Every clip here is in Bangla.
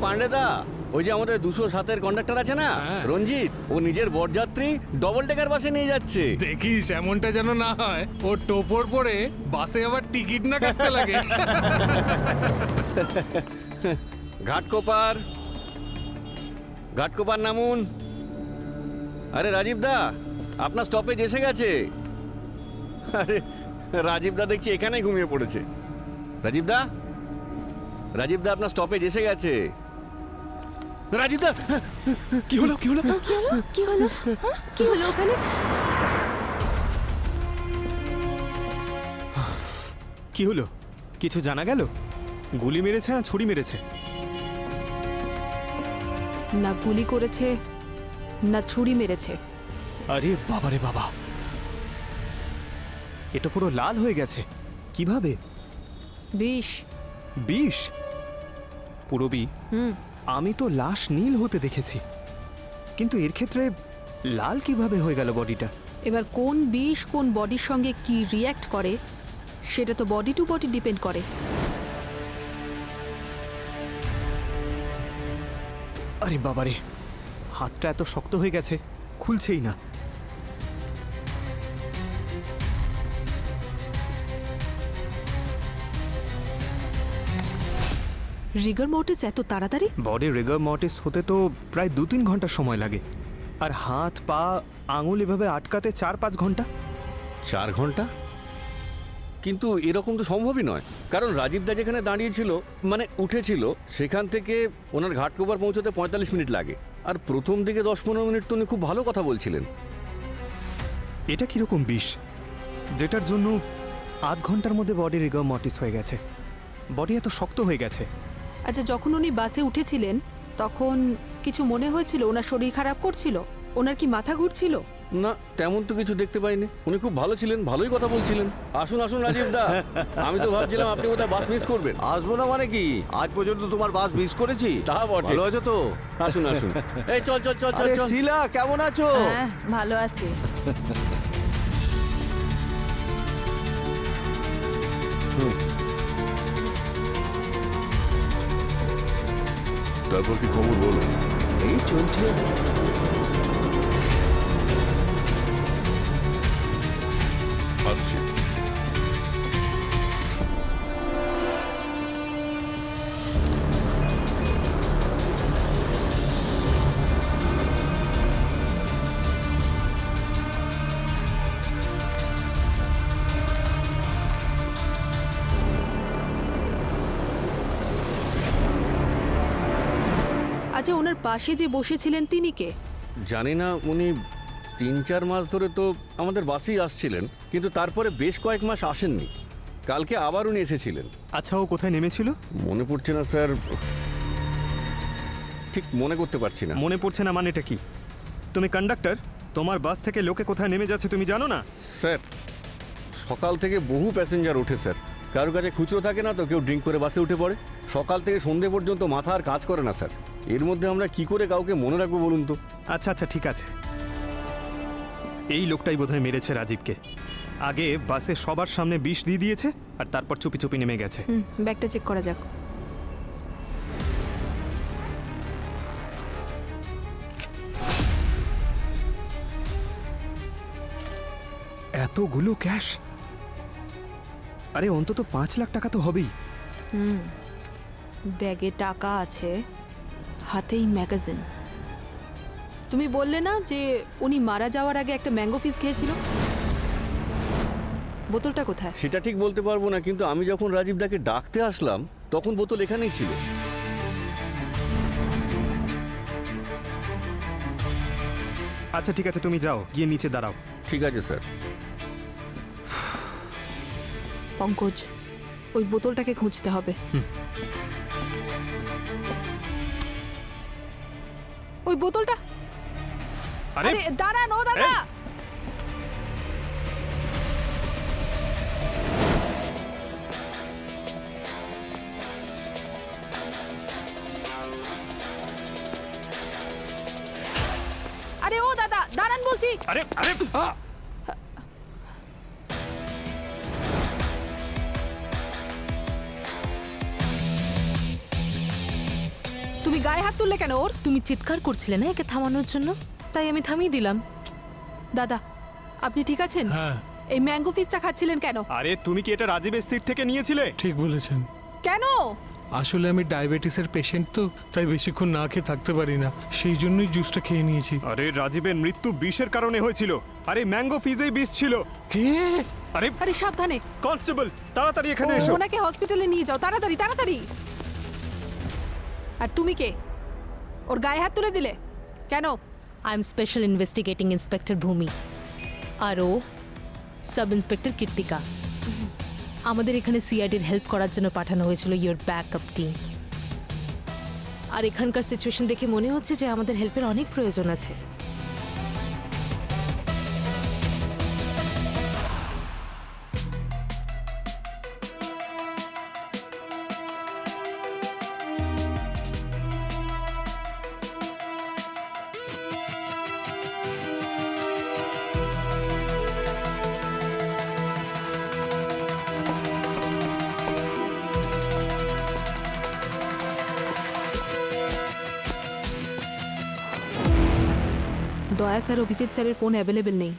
পান্ডেদা, ওই যে আমাদের 207-এর কন্ডাক্টর আছে না, হ্যাঁ। রঞ্জিত, ও নিজের বরযাত্রী ডবল টেকার বাসে নিয়ে যাচ্ছে। দেখিস এমনটা যেন না হয় ও টোপর পরে বাসে আবার টিকিট না কাটতে লাগে। ঘাটকোপার, ঘাটকোপার নামুন। আরে রাজীব দা, আপনার স্টপেজ এসে গেছে। আরে রাজীব দা দেখছি এখানেই ঘুমিয়ে পড়েছে। রাজীব দা, রাজীব দা, আপনার স্টপেজ এসে গেছে। রাজীব দা, কি হলো কি হলো? কি হলো হ্যাঁ? কি হলো ওখানে? কি হলো? কিছু জানা গেল? গুলি মেরেছে না ছুরি মেরেছে? না গুলি করেছে না ছুরি মেরেছে। আরে বাবা রে বাবা, এটা পুরো লাল হয়ে গেছে। কিভাবে? বিষ। বিষ? পুরবি, হুম। আমি তো লাশ নীল হতে দেখেছি, কিন্তু এর ক্ষেত্রে লাল কিভাবে হয়ে গেল বডিটা? এবার কোন বিষ কোন বডির সঙ্গে কি রিয়্যাক্ট করে সেটা তো বডি টু বডি ডিপেন্ড করে। আরে বাবারে, হাতটা এত শক্ত হয়ে গেছে, খুলছেই না। রিগার মর্টিস এত তাড়াতাড়ি? বডি রিগার মর্টিস হতে তো প্রায় 2-3 ঘন্টা সময় লাগে, আর হাত পা আঙুল এভাবে আটকাতে 4-5 ঘন্টা। 4 ঘন্টা? কিন্তু এরকম তো সম্ভবই নয়, কারণ রাজীব দা যেখানে দাঁড়িয়েছিল, মানে উঠেছিল, সেখান থেকে ওনার ঘাটকোপার পৌঁছতে 45 মিনিট লাগে। আর প্রথম দিকে 10-15 মিনিট তো উনি খুব ভালো কথা বলছিলেন। এটা কিরকম বিষ যেটার জন্য 8 ঘন্টার মধ্যে বডি রিগার মর্টিস হয়ে গেছে? বডি এত শক্ত হয়ে গেছে। আচ্ছা, যখন উনি বাসে উঠেছিলেন তখন কিছু মনে হয়েছিল? ওনার শরীর খারাপ করছিল? ওনার কি মাথা ঘুরছিল? না, তেমন তো কিছু দেখতে পাইনি। উনি খুব ভালো ছিলেন, ভালোই কথা বলছিলেন। আসুন আসুন রাজীব দা, আমি তো ভাবছিলাম আপনি বোধহয় বাস মিস করবেন। আসবো না মানে কি? আজ পর্যন্ত তোমার বাস মিস করেছি? তা বটে। ভালো আছো তো? আসুন আসুন, এই চল চল চল চল আরে চল। শিলা, কেমন আছো? হ্যাঁ, ভালো আছে। তারপর কি খবর বলো? এই চলছে। আসছি। আচ্ছা, ওনার পাশে যে বসেছিলেন তিনি কে? জানি না, উনি 3-4 মাস ধরে তো আমাদের বাসেই আসছিলেন, কিন্তু তারপরে বেশ কয়েক মাস আসেননি। কালকে আবার উনি এসেছিলেন। আচ্ছা, ও কোথায় নেমেছিল? মনে পড়ছে না স্যার, ঠিক মনে করতে পারছি না। মনে পড়ছে না মানেটা কি? তুমি কন্ডাক্টর, তোমার বাস থেকে লোকে কোথায় নেমে যাচ্ছে তুমি জানো না? স্যার, সকাল থেকে বহু প্যাসেঞ্জার ওঠে স্যার। কারো কাছে খুচরো থাকে না তো কেউ ড্রিঙ্ক করে বাসে উঠে পড়ে। সকাল থেকে সন্ধে পর্যন্ত মাথা আর কাজ করে না স্যার। এর মধ্যে আমরা কি করে কাউকে মনে রাখবো বলুন তো? আচ্ছা আচ্ছা, ঠিক আছে। এই লোকটাই বোধহয় মেরেছে রাজীবকে। আগে বাসে সবার সামনে বিষ দিয়ে দিয়েছে, আর তারপর চুপি চুপি নেমে গেছে। ব্যাগটা চেক করা যাক। এতগুলো ক্যাশ! আরে অন্তত 5 লাখ টাকা তো হবেই। ব্যাগে টাকা আছে, হাতেই ম্যাগাজিন। তুমি বললে না যে উনি মারা যাওয়ার আগে একটা ম্যাঙ্গো ফিস খেয়েছিল? বোতলটা কোথায়? সেটা ঠিক বলতে পারবো না, কিন্তু আমি যখন রাজীব দাকে ডাকতে আসলাম তখন বোতল এখানেই ছিল। আচ্ছা ঠিক আছে, তুমি যাও, গিয়ে নিচে দাঁড়াও। ঠিক আছে স্যার। পঙ্কজ, ওই বোতলটাকে খুঁজতে হবে। ওই বোতলটা। আরে আরে দাঁড়ান, ও দাদা। আরে ও দাদা, দাঁড়ান বলছি। আরে আরে তুমি গায়ে হাত তুললে কেন ওর? তুমি চিৎকার করছিলে না একে থামানোর জন্য, তাই আমি থামিয়ে দিলাম। দাদা, আপনি ঠিক আছেন? হ্যাঁ এই ম্যাঙ্গো ফিশটা খাচ্ছিলেন কেন? আরে তুমি কি এটা রাজীবের সিট থেকে নিয়েছিলে? ঠিক বলেছেন। কেন? আসলে আমি ডায়াবেটিসের পেশেন্ট তো, তাই বেশিক্ষণ না খেয়ে থাকতে পারি না, সেই জন্যই জুসটা খেয়ে নিয়েছি। আরে রাজীবের মৃত্যু বিষের কারণে হয়েছিল। আরে ম্যাঙ্গো ফিজেই বিষ ছিল। কে? আরে আরে সাবধানে, কনস্টেবল, তাড়াতাড়ি এখানে এসো। ওনাকে হসপিটালে নিয়ে যাও, তাড়াতাড়ি তাড়াতাড়ি। আর তুমি কে? ওর গায়ে হাত তুলে দিলে কেন? I am special investigating inspector ভূমি, আর ও সাব ইন্সপেক্টর কীর্তিকা। আমাদের এখানে সিআইডির হেল্প করার জন্য পাঠানো হয়েছিল ইয়োর ব্যাকআপ টিম। আর এখানকার সিচুয়েশন দেখে মনে হচ্ছে যে আমাদের হেল্পের অনেক প্রয়োজন আছে। দয়া স্যার, অভিজিৎ স্যারের ফোন অ্যাভেলেবেল নেই।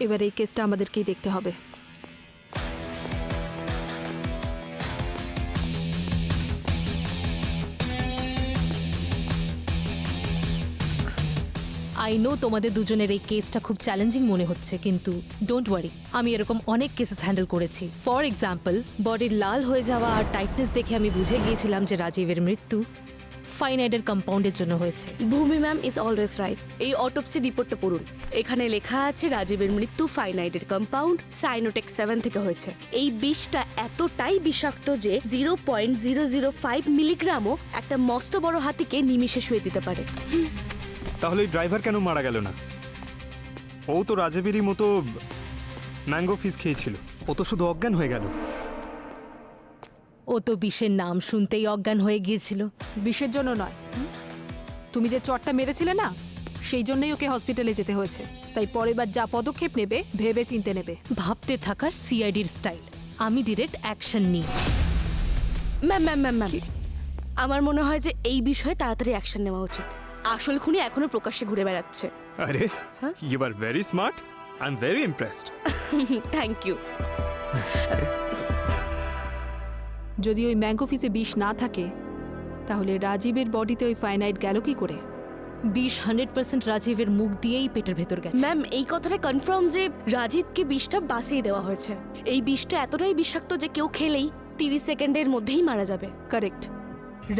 এবার এই কেসটা আমাদেরকেই দেখতে হবে। আই নো তোমাদের দুজনের এই কেসটা খুব চ্যালেঞ্জিং মনে হচ্ছে, কিন্তু ডোন্ট ওয়ারি, আমি এরকম অনেক কেসেস হ্যান্ডেল করেছি। ফর এক্সাম্পল, বডির লাল হয়ে যাওয়া আর টাইটনেস দেখে আমি বুঝে গিয়েছিলাম যে রাজীবের মৃত্যু ফাইনাইডের কম্পাউন্ডের জন্য হয়েছে। ভূমি ম্যাম ইজ অলওয়েজ রাইট। এই অটোপসি রিপোর্টটা পড়ুন। এখানে লেখা আছে রাজীবের মৃত্যু ফাইনাইডের কম্পাউন্ড সাইনোটেক 7 থেকে হয়েছে। এই বিষটা এতটাই বিষাক্ত যে 0.005 মিলিগ্রামও একটা মস্ত বড় হাতিকে নিমিষে শুয়ে দিতে পারে। তাহলে এই ড্রাইভার কেন মারা গেল না? ও তো রাজীবেরই মতো ম্যাঙ্গো ফিজ খেয়েছিল। ও তো শুধু অজ্ঞান হয়ে গেল। ও তো বিষের নাম শুনতেই অজ্ঞান হয়ে গিয়েছিল। বিষের জন্য নয়, তুমি যে চটটা মেরেছিলে না, সেই জন্যই ওকে হসপিটালে যেতে হয়েছে। তাই পরের বার যা পদক্ষেপ নেবে ভেবে চিনতে নেবে। ভাবতে থাকার সিআইডির স্টাইল, আমি ডিরেক্ট অ্যাকশন নিই। ম্যাম ম্যাম ম্যাম ম্যাম আমার মনে হয় যে এই বিষয়ে তাড়াতাড়ি অ্যাকশন নেওয়া উচিত। আসল খুনি এখনো প্রকাশ্যে ঘুরে বেড়াচ্ছে। আরে you are very smart, I am very impressed. Thank you. যদি ওই ম্যাঙ্গো ফিসে বিষ না থাকে, তাহলে রাজীবের বডিতে ওই ফাইনাইড গেল কি করে? বিষ 100% রাজীবের মুখ দিয়েই পেটের ভেতর গেছে। ম্যাম এই কথাটা কনফার্ম যে রাজীবকে বিষটা বাসিয়ে দেওয়া হয়েছে। এই বিষটা এতটাই বিষাক্ত যে কেউ খেলেই 30 সেকেন্ডের মধ্যেই মারা যাবে। কারেক্ট,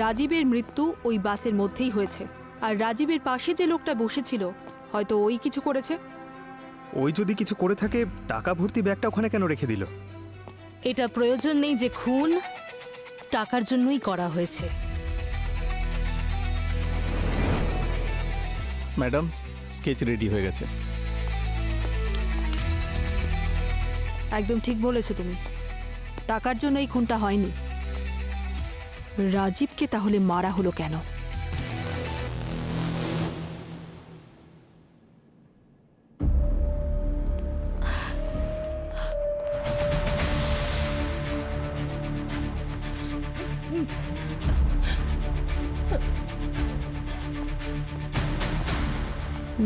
রাজীবের মৃত্যু ওই বাসের মধ্যেই হয়েছে। আর রাজীবের পাশে যে লোকটা বসেছিল, হয়তো ওই কিছু করেছে। ওই যদি কিছু করে থাকে, টাকা ভর্তি ব্যাগটা ওখানে কেন রেখে দিল? এটা প্রয়োজন নেই যে খুন টাকার জন্যই করা হয়েছে। ম্যাডাম, স্কেচ রেডি হয়ে গেছে। একদম ঠিক বলেছো তুমি। টাকার জন্য এই খুনটা হয়নি। রাজীবকে তাহলে মারা হলো কেন?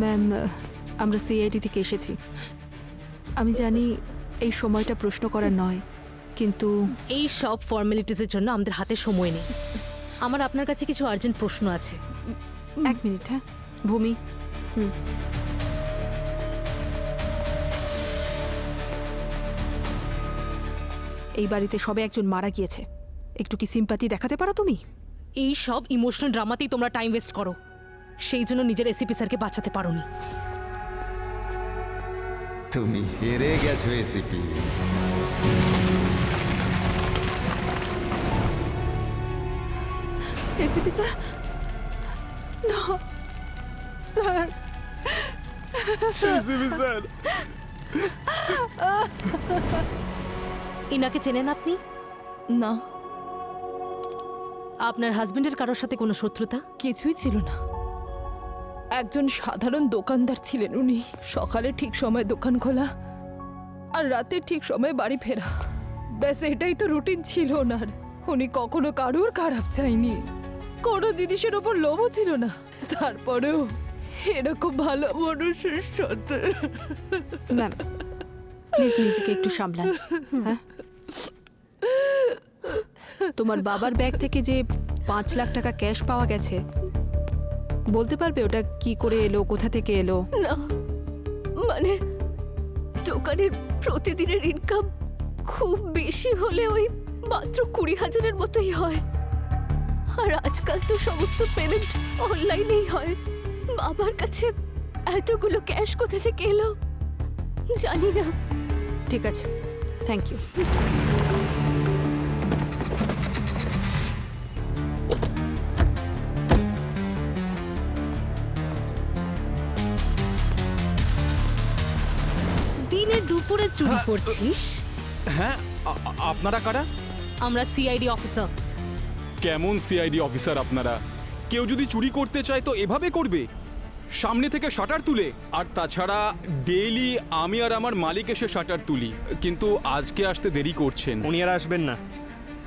ম্যাম, আমরা সিআইডি থেকে এসেছি। আমি জানি এই সময়টা প্রশ্ন করার নয়, কিন্তু এই সব ফর্মালিটিসের জন্য আমাদের হাতে সময় নেই। আমার আপনার কাছে কিছু আর্জেন্ট প্রশ্ন আছে। এক মিনিট। হ্যাঁ ভূমি, এই বাড়িতে সবে একজন মারা গিয়েছে, একটু কি সিম্পাথি দেখাতে পারো তুমি? এই সব ইমোশনাল ড্রামাতেই তোমরা টাইম ওয়েস্ট করো, সেই জন্য নিজের এসিপি স্যারকে বাঁচাতে পারোনি। তুমি হেরে গেছো এসিপি। এসিপি স্যার, না স্যার। এসিপি স্যার, ইনাকে চেনেন আপনি? না, আপনার হাজবেন্ডের কারোর সাথে কোনো শত্রুতা? কিছুই ছিল না। একজন সাধারণ দোকানদার ছিলেন উনি। সকালে ঠিক সময় দোকান খোলা আর রাতে ঠিক সময় বাড়ি ফেরা, ব্যাস এটাই তো রুটিন ছিল ওনার। উনি কখনো কারোর খারাপ চাইনি। কোনো জিনিসের ওপর লোভও ছিল না, তারপরেও এরকম ভালো মানুষের সাথে। ম্যাম প্লিজ নিজেকে একটু সামলান। হ্যাঁ, তোমার বাবার ব্যাগ থেকে যে 5 লাখ টাকা ক্যাশ পাওয়া গেছে, বলতে পারবে ওটা কি করে এলো, কোথা থেকে এলো? না মানে দোকানের প্রতিদিনের ইনকাম খুব বেশি হলে ওই মাত্র 20,000-এর মতোই হয়, আর আজকাল তো সমস্ত পেমেন্ট অনলাইনেই হয়। বাবার কাছে এতগুলো ক্যাশ কোথা থেকে এলো জানি না। ঠিক আছে, থ্যাংক ইউ। দিনে দুপুরে চুরি করছিস? হ্যাঁ, আপনারা কারা? আমরা সিআইডি অফিসার। কেমন সিআইডি অফিসার আপনারা? কেউ যদি চুরি করতে চায় তো এভাবে করবে, সামনে থেকে শাটার তুলে। আর তাছাড়া ডেইলি আমি আর আমার মালিক এসে শাটার তুলি, কিন্তু আজকে আসতে দেরি করছেন। উনি আর আসবেন না,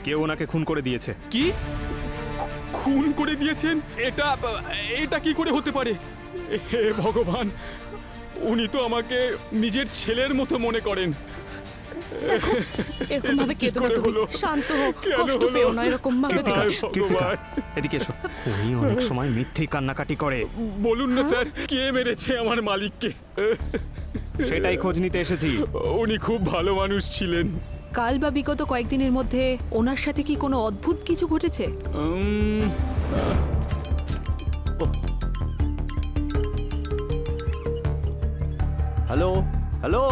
কেউ ওনাকে খুন করে দিয়েছে। কি খুন করে দিয়েছেন? এটা এটা কি করে হতে পারে? হে ভগবান, উনি তো আমাকে নিজের ছেলের মতো মনে করেন। এরকম ভাবে কেঁদো না করে তুমি, হলো? শান্ত হও, কেন কষ্ট হলো? পেও না এরকম ভাবে। হায় কীর্তিকা, ভগবান। এদিকে এসো। উনি অনেক সময় মিথ্যেই কান্নাকাটি করে, বলুন না স্যার, কে মেরেছে আমার মালিককে? সেটাই খোঁজ নিতে এসেছি। উনি খুব ভালো মানুষ ছিলেন। কাল বা বিগত কয়েকদিনের মধ্যে ওনার সাথে কি কোনো অদ্ভুত কিছু ঘটেছে? হ্যালো হ্যালো,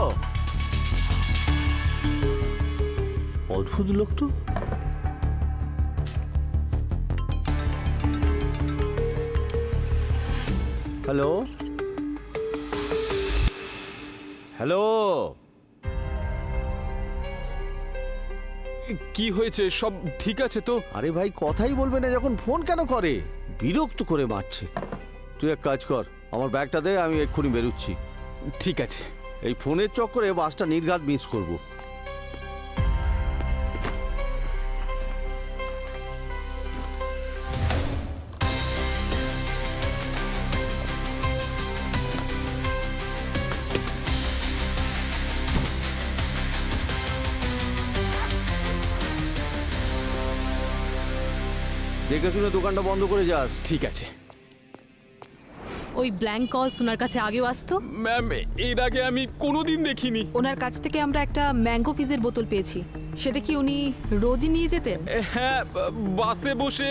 অদ্ভুত লোক তো। হ্যালো হ্যালো, কি হয়েছে? সব ঠিক আছে তো? আরে ভাই কথাই বলবে না যখন ফোন কেন করে? বিরক্ত করে মারছে। তুই এক কাজ কর, আমার ব্যাগটা দে, আমি এক্ষুনি বেরোচ্ছি। ঠিক আছে। এই ফোনের চক্করে বাসটা নির্ঘাত মিস করব। দেখে শুনে দোকানটা বন্ধ করে যাস। ঠিক আছে ওই ব্ল্যাঙ্ক কলস ওনার কাছে আগেও আসতো? ম্যাম, এর আগে আমি কোনোদিন দেখিনি। ওনার কাছ থেকে আমরা একটা ম্যাঙ্গো ফিজের বোতল পেয়েছি, সেটা কি উনি রোজই নিয়ে যেতেন? হ্যাঁ, বাসে বসে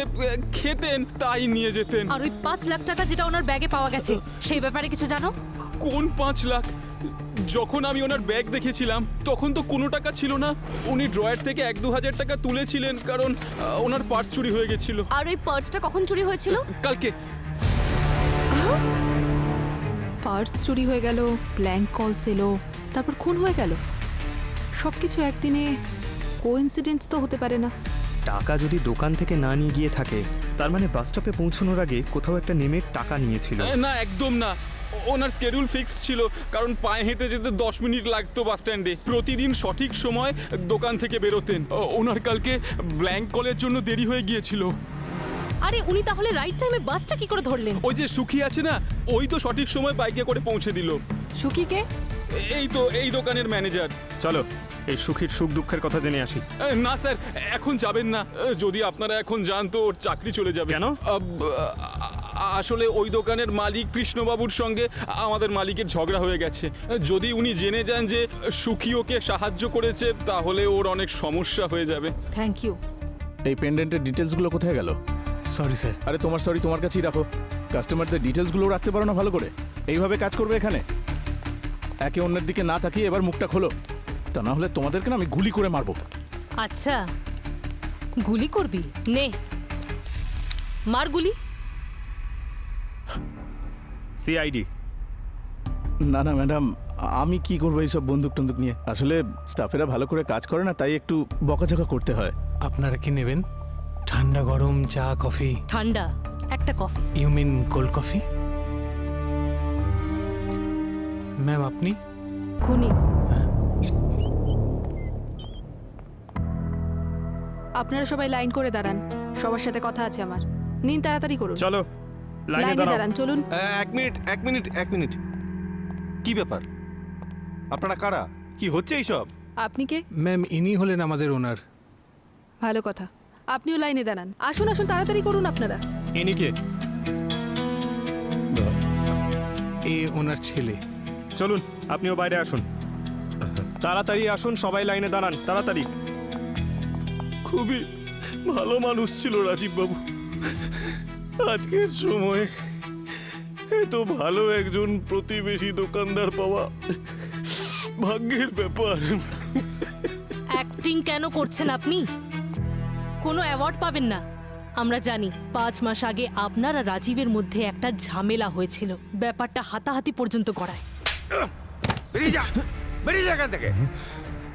খেতেন, তাই নিয়ে যেতেন। আর ওই 5 লাখ টাকা যেটা ওনার ব্যাগে পাওয়া গেছে সেই ব্যাপারে কিছু জানো? কোন 5 লাখ? যখন আমি ওনার ব্যাগ দেখেছিলাম তখন তো কোনো টাকা ছিল না। উনি ড্রয়ার থেকে 1-2 হাজার টাকা তুলেছিলেন, কারণ ওনার পার্স চুরি হয়ে গেছিল। আর ওই পার্সটা কখন চুরি হয়েছিল? কালকে। পার্স চুরি হয়ে গেল, ব্ল্যাঙ্ক কলস এলো, তারপর খুন হয়ে গেল। সবকিছু একদিনে কোইন্সিডেন্স তো হতে পারে না। টাকা যদি দোকান থেকে না নিয়ে গিয়ে থাকে, তার মানে বাস স্টপে পৌঁছানোর আগে কোথাও একটা নেমে টাকা নিয়েছিল। না, একদম না। ওনার স্কেডিউল ফিক্সড ছিল, কারণ পায়ে হেঁটে যেতে 10 মিনিট লাগতো বাস স্ট্যান্ডে। প্রতিদিন সঠিক সময় দোকান থেকে বেরোতেন। ওনার কালকে ব্ল্যাঙ্ক কলের জন্য দেরি হয়ে গিয়েছিল। আরে উনি তাহলে রাইট টাইমে বাসটা কি করে ধরলেন? ওই যে সুখী আছে না, ওই তো সঠিক সময় বাইকে করে পৌঁছে দিল। সুখিকে? এই তো এই দোকানের ম্যানেজার। চলো এই সুখীর সুখ দুঃখের কথা জেনে আসি। না স্যার, এখন যাবেন না। যদি আপনারা এখন যান তো ওর চাকরি চলে যাবে। কেন? আসলে ওই দোকানের মালিক কৃষ্ণবাবুর সঙ্গে আমাদের মালিকের ঝগড়া হয়ে গেছে। যদি উনি জেনে যান যে সুখী ওকে সাহায্য করেছে, তাহলে ওর অনেক সমস্যা হয়ে যাবে। Thank you. এই পেন্ডেন্টের ডিটেলসগুলো কোথায় গেল? Sorry sir. আরে তোমার সরি তোমার কাছেই রাখো। কাস্টমারদের ডিটেলসগুলো রাখতে পারো না ভালো করে? এইভাবে কাজ করবে এখানে? একে অন্যের দিকে না তাকিয়ে এবার মুখটা খোলো, তা না হলে তোমাদেরকে না আমি গুলি করে মারবো। আচ্ছা, গুলি করবি? নে মার গুলি। সিআইডি। না না ম্যাডাম, আমি কি করবো এইসব বন্দুক টন্দুক নিয়ে? আসলে স্টাফেরা ভালো করে কাজ করে না, তাই একটু বকাঝকা করতে হয়। আপনারা কি নেবেন? ঠান্ডা গরম চা কফি? ঠান্ডা একটা coffee. You mean cold coffee? Ma'am আপনি? খুনি। আপনারা সবাই লাইন করে দাঁড়ান, সবার সাথে কথা আছে আমার। নিন তাড়াতাড়ি করুন। চলো লাইনে লাইনে দাঁড়াও। দাঁড়ান, চলুন। এক মিনিট কি ব্যাপার আপনারা কারা কি হচ্ছে এইসব আপনি কে? ম্যাম ইনি হলেন আমাদের ওনার। ভালো কথা, আপনিও লাইনে দাঁড়ান। আসুন আসুন, তাড়াতাড়ি করুন আপনারা। ইনি কে? এ ওনার ছেলে। চলুন আপনিও বাইরে আসুন, তাড়াতাড়ি আসুন, সবাই লাইনে দাঁড়ান তাড়াতাড়ি। খুবই ভালো মানুষ ছিল রাজীব বাবু আজকের সময়ে এত ভালো একজন প্রতিবেশী দোকানদার পাওয়া ভাগ্যের ব্যাপার অ্যাক্টিং কেন করছেন আপনি? কোনো অ্যাওয়ার্ড পাবেন না। আমরা জানি 5 মাস আগে আপনার আর রাজীবের মধ্যে একটা ঝামেলা হয়েছিল, ব্যাপারটা হাতাহাতি পর্যন্ত গড়ায়। বেরিয়ে যা এখান থেকে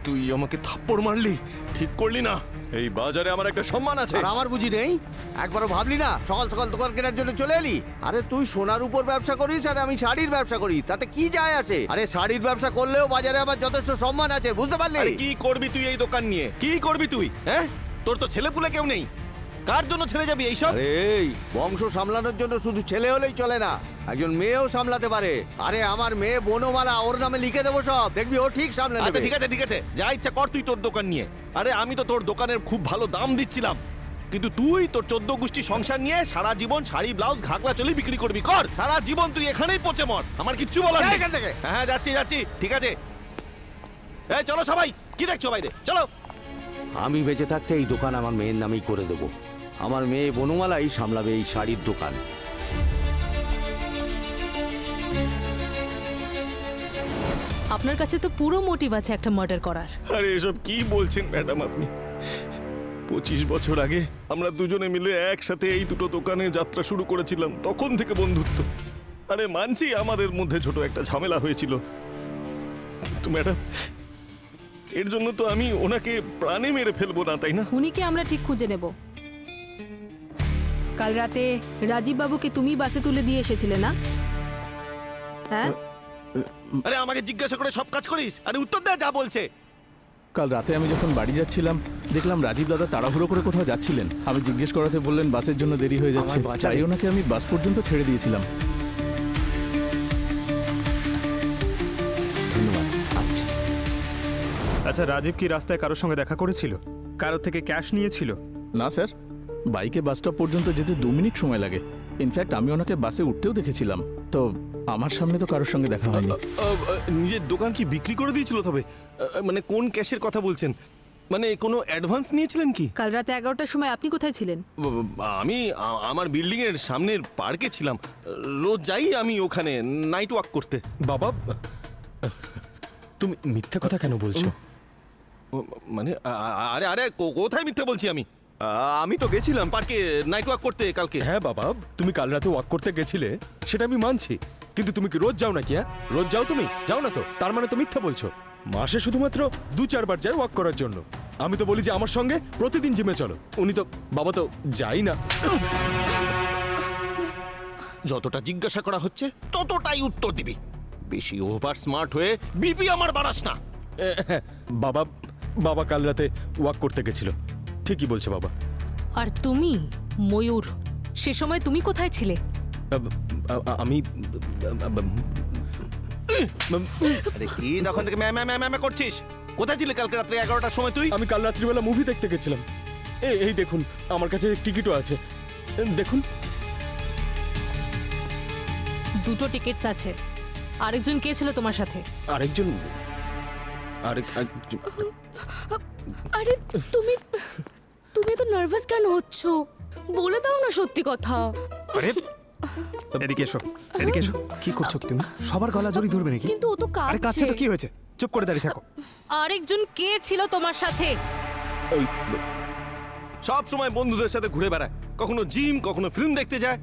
তুই আমাকে থাপ্পড় মারলি ঠিক করলি না এই বাজারে আমার একটা সম্মান আছে আর আমার বুঝি নেই? একবারও ভাবলি না সকাল সকাল দোকান কেনার জন্য চলে এলি? আরে তুই সোনার উপর ব্যবসা করিস আর আমি শাড়ির ব্যবসা করি, তাতে কি যায় আসে? আরে শাড়ির ব্যবসা করলেও বাজারে আমার যথেষ্ট সম্মান আছে, বুঝতে পারলি? আরে কি করবি তুই এই দোকান নিয়ে কি করবি তুই হ্যাঁ তোর তো ছেলেপুলে কেউ নেই কার জন্য ছেড়ে যাবি এইসব আরে এই বংশ সামলানোর জন্য শুধু ছেলে হলেই চলে না, একজন মেয়েও সামলাতে পারে। আরে আমার মেয়ে বনমালা, ওর নামে লিখে দেবো সব, দেখবি ও ঠিক সামলে আচ্ছা নেবে। ঠিক আছে যা ইচ্ছা কর তুই তোর দোকান নিয়ে আরে আমি তো তোর দোকানের খুব ভালো দাম দিচ্ছিলাম কিন্তু তুই তোর 14 গোষ্ঠী সংসার নিয়ে সারা জীবন শাড়ি ব্লাউজ ঘাগলা চলি বিক্রি করবি কর সারা জীবন তুই এখানেই পচে মর আমার কিচ্ছু বলার যা নেই এখান থেকে। হ্যাঁ যাচ্ছি ঠিক আছে এই চলো সবাই কি দেখছো বাইরে চলো আমি বেঁচে থাকতে এই দোকান আমার মেয়ের নামেই করে দেবো। আমার মেয়ে বনমালাই সামলাবে এই শাড়ির দোকান। আপনার কাছে তো পুরো মোটিভ আছে একটা মার্ডার করার। আরে এসব কি বলছেন ম্যাডাম আপনি 25 বছর আগে আমরা দুজনে মিলে একসাথে এই দুটো দোকানে যাত্রা শুরু করেছিলাম, তখন থেকে বন্ধুত্ব। আরে মানছি আমাদের মধ্যে ছোট একটা ঝামেলা হয়েছিল, কিন্তু ম্যাডাম এর জন্য তো আমি ওনাকে প্রাণে মেরে ফেলবো না, তাই না? খুনিকে আমরা ঠিক খুঁজে নেব। কাল রাতে রাজীব বাবুকে তুমি বাসে তুলে দিয়ে এসেছিলে না? হ্যাঁ, আরে আমাকে জিজ্ঞাসা করে সব কাজ করিস, আরে উত্তর দে যা বলছে। কাল রাতে আমি যখন বাড়ি যাচ্ছিলাম দেখলাম রাজীব দাদা তাড়াহুড়ো করে কোথাও যাচ্ছিলেন। আমি জিজ্ঞেস করাতে বললেন বাসের জন্য দেরি হয়ে যাচ্ছে, আমায় বাঁচাবে। তাই ওনাকে আমি বাস পর্যন্ত ছেড়ে দিয়েছিলাম। ধন্যবাদ, আসছি। আচ্ছা রাজীব কি রাস্তায় কারোর সঙ্গে দেখা করেছিল? কারোর থেকে ক্যাশ নিয়েছিল? না স্যার, বাইকে বাস স্টপ পর্যন্ত যেতে 2 মিনিট সময় লাগে। ইনফ্যাক্ট আমি ওনাকে বাসে উঠতেও দেখেছিলাম, তো আমার সামনে তো কারোর সঙ্গে দেখা হয়নি। নিজের দোকান কি বিক্রি করে দিয়েছিল তবে? মানে কোন ক্যাশের কথা বলছেন? মানে কোনো অ্যাডভান্স নিয়েছিলেন কি? কাল রাতে 11টার সময় আপনি কোথায় ছিলেন? আমি আমার বিল্ডিং এর সামনের পার্কে ছিলাম, রোজ যাই আমি ওখানে নাইট ওয়াক করতে। বাবা তুমি মিথ্যে কথা কেন বলছো? মানে আরে আরে কোথায় মিথ্যে বলছি আমি? আমি তো গেছিলাম পার্কে নাইট ওয়াক করতে কালকে। হ্যাঁ বাবা, তুমি কাল রাতে ওয়াক করতে গেছিলে সেটা আমি মানছি, কিন্তু তুমি কি রোজ যাও নাকি? হ্যাঁ রোজ যাও? তুমি যাও না তো, তার মানে তো মিথ্যা বলছো। মাসে শুধুমাত্র 2-4 বার যায় ওয়াক করার জন্য। আমি তো বলি যে আমার সঙ্গে প্রতিদিন জিমে চলো। উনি তো বাবা তো যাই না। যতটা জিজ্ঞাসা করা হচ্ছে ততটাই উত্তর দিবি, বেশি ওভার স্মার্ট হয়ে বিপি আমার বাড়াস না। বাবা বাবা কাল রাতে ওয়াক করতে গেছিল, ঠিকই বলছে বাবা। আর তুমি ময়ূর, সে সময় তুমি কোথায় ছিলে? আমি আরে কি তখন থেকে ম্যা করছিস? কোথায় ছিলে কালকে রাত্রে 11টার সময় তুই? আমি কাল রাত্রিবেলা মুভি দেখতে গেছিলাম। এই দেখুন আমার কাছে টিকিটও আছে, দেখুন। 2টো টিকিটস আছে। আরেকজন কে ছিল তোমার সাথে? আরেকজন আরে তুমি তুমি তো নার্ভাস কেন হচ্ছ? বলে দাও না সত্যি কথা। আরে এদিকে এসো, এদিকে এসো। কি করছো কি তুমি? সবার গলা জড়ি ধরবে নাকি? কিন্তু ও তো আরে কাছে তো কি হয়েছে? চুপ করে দাঁড়িয়ে থাকো। আরেকজন কে ছিল তোমার সাথে? সব সময় বন্ধুদের সাথে ঘুরে বেড়ায়, কখনো জিম কখনো ফিল্ম দেখতে যায়,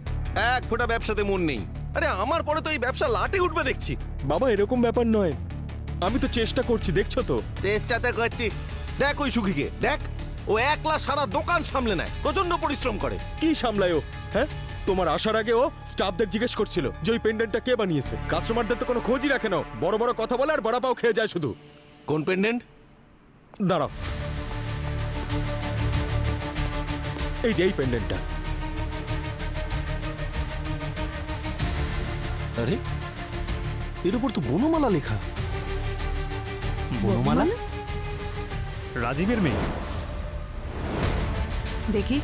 এক ফোঁটা ব্যবসাতে মন নেই। আরে আমার পরে তো এই ব্যবসা লাটে উঠবে দেখছি। বাবা এরকম ব্যাপার নয়, আমি তো চেষ্টা করছি, দেখছো তো। চেষ্টাতে করছি, দেখ ওই সুখীকে দেখ, ও একলা সারা দোকান সামলে নেয়, প্রচন্ড পরিশ্রম করে। কি সামলায় ও? হ্যাঁ তোমার আসার আগে ও স্টাফদের জিজ্ঞেস করছিল যে ওই পেন্ডেন্টটা কে বানিয়েছে। কাস্টমারদের তো কোনো খোঁজই রাখে না, বড় বড় কথা বলে আর বড়া পাও খেয়ে যায় শুধু। কোন পেন্ডেন্ট? দাঁড়াও, এই যে এই পেন্ডেন্টটা। আরে এর উপর তো বনমালা লেখা। বনমালা? রাজীবের মেয়ে? দেখি।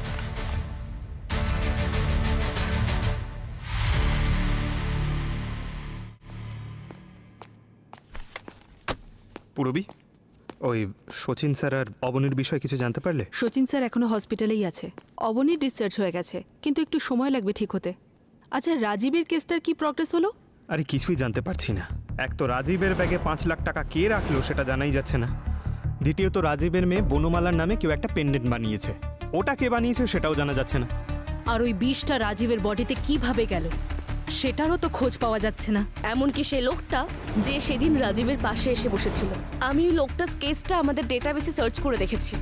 পুরবী, ওই সচিন স্যার আর অবনীর বিষয়ে কিছু জানতে পারলে? সচিন স্যার এখনো হসপিটালেই আছে। অবনী ডিসচার্জ হয়ে গেছে, কিন্তু একটু সময় লাগবে ঠিক হতে। আচ্ছা, রাজীবের কেসটার কি প্রগ্রেস হলো? আরে কিছুই জানতে পারছি না। এক তো রাজীবের ব্যাগে 5 লাখ টাকা কে রাখলো সেটা জানাই যাচ্ছে না। দ্বিতীয়ত রাজীবের মেয়ে বনমালার নামে কেউ একটা পেন্ডেন্ট বানিয়েছে, ওটা কে বানিয়েছে সেটাও জানা যাচ্ছে না। আর ওই বিষটা রাজীবের বডিতে কিভাবে গেল সেটারও তো খোঁজ পাওয়া যাচ্ছে না। এমনকি সেই লোকটা যে সেদিন রাজীবের পাশে এসে বসেছিল, আমি ওই লোকটার স্কেচটা আমাদের ডেটাবেসে সার্চ করে দেখেছি।